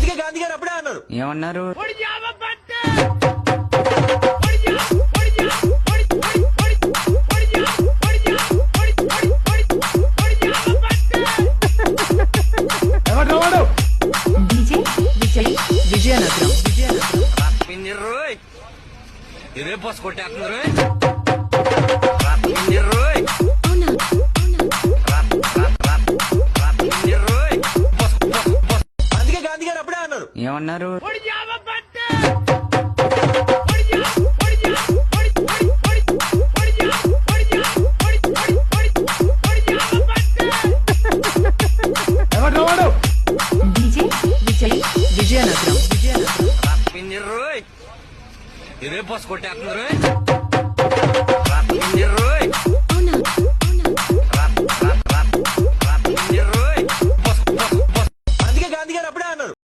అందుకే గాంధీ గారు అప్పుడే అన్నారు. ఏమన్నారు? విజయనగరం ఇదే బస్ కొట్టేస్తున్నారు. అందుకే గాంధీ గారు అప్పుడే అన్నారు. ఏమన్నారు? విజయనగరం ఇదే బస్ కొట్టేస్తున్నారు.